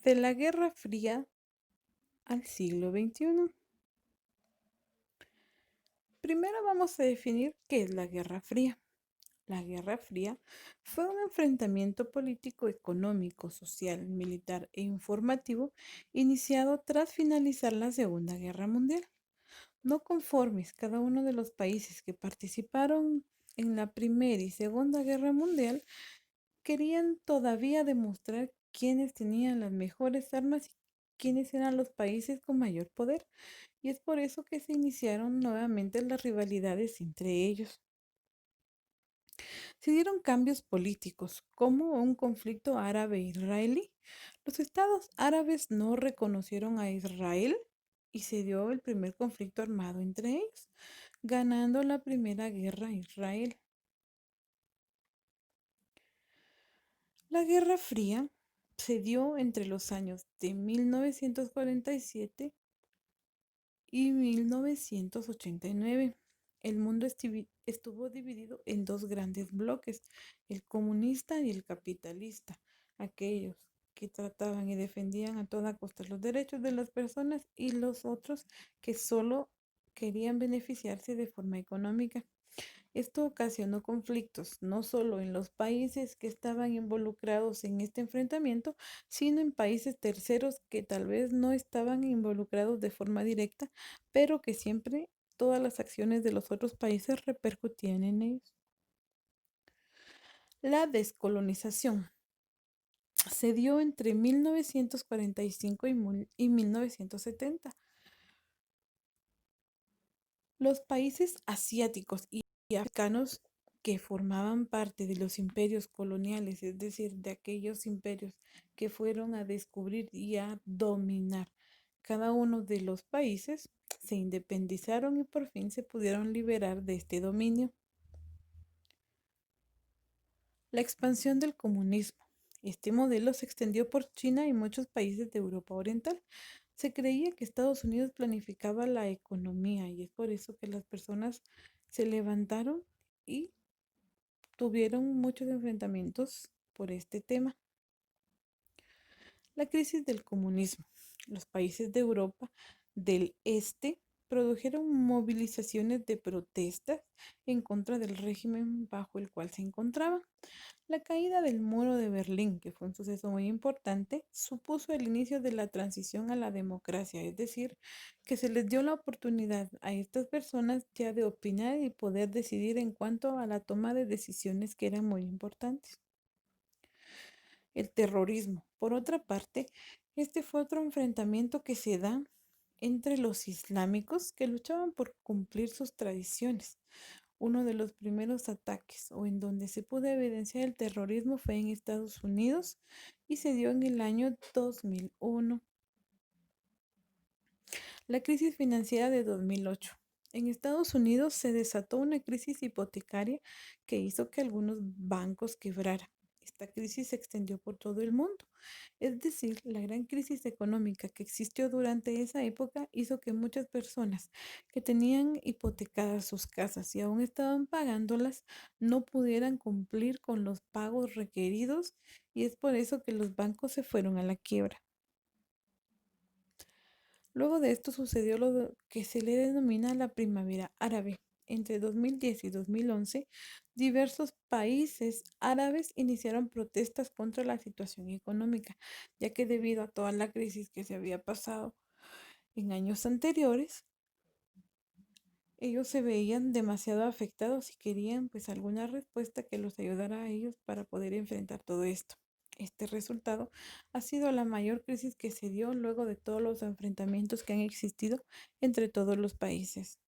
De la Guerra Fría al siglo XXI. Primero vamos a definir qué es la Guerra Fría. La Guerra Fría fue un enfrentamiento político, económico, social, militar e informativo iniciado tras finalizar la Segunda Guerra Mundial. No conformes, cada uno de los países que participaron en la Primera y Segunda Guerra Mundial querían todavía demostrar quiénes tenían las mejores armas y quiénes eran los países con mayor poder, y es por eso que se iniciaron nuevamente las rivalidades entre ellos. Se dieron cambios políticos, como un conflicto árabe-israelí. Los estados árabes no reconocieron a Israel y se dio el primer conflicto armado entre ellos, ganando la Primera Guerra Israel. La Guerra Fría se dio entre los años de 1947 y 1989. El mundo estuvo dividido en dos grandes bloques, el comunista y el capitalista, aquellos que trataban y defendían a toda costa los derechos de las personas y los otros que solo querían beneficiarse de forma económica. Esto ocasionó conflictos no solo en los países que estaban involucrados en este enfrentamiento, sino en países terceros que tal vez no estaban involucrados de forma directa, pero que siempre todas las acciones de los otros países repercutían en ellos. La descolonización se dio entre 1945 y 1970. Los países asiáticos y africanos que formaban parte de los imperios coloniales, es decir, de aquellos imperios que fueron a descubrir y a dominar cada uno de los países, se independizaron y por fin se pudieron liberar de este dominio. La expansión del comunismo. Este modelo se extendió por China y muchos países de Europa Oriental. Se creía que Estados Unidos planificaba la economía y es por eso que las personas se levantaron y tuvieron muchos enfrentamientos por este tema. La crisis del comunismo. Los países de Europa del Este produjeron movilizaciones de protestas en contra del régimen bajo el cual se encontraban. La caída del muro de Berlín, que fue un suceso muy importante, supuso el inicio de la transición a la democracia, es decir, que se les dio la oportunidad a estas personas ya de opinar y poder decidir en cuanto a la toma de decisiones que eran muy importantes. El terrorismo. Por otra parte, este fue otro enfrentamiento que se da entre los islámicos que luchaban por cumplir sus tradiciones. Uno de los primeros ataques o en donde se pudo evidenciar el terrorismo fue en Estados Unidos y se dio en el año 2001. La crisis financiera de 2008. En Estados Unidos se desató una crisis hipotecaria que hizo que algunos bancos quebraran. Esta crisis se extendió por todo el mundo. Es decir, la gran crisis económica que existió durante esa época hizo que muchas personas que tenían hipotecadas sus casas y aún estaban pagándolas no pudieran cumplir con los pagos requeridos y es por eso que los bancos se fueron a la quiebra. Luego de esto sucedió lo que se le denomina la primavera árabe. Entre 2010 y 2011, diversos países árabes iniciaron protestas contra la situación económica, ya que debido a toda la crisis que se había pasado en años anteriores, ellos se veían demasiado afectados y querían pues alguna respuesta que los ayudara a ellos para poder enfrentar todo esto. Este resultado ha sido la mayor crisis que se dio luego de todos los enfrentamientos que han existido entre todos los países.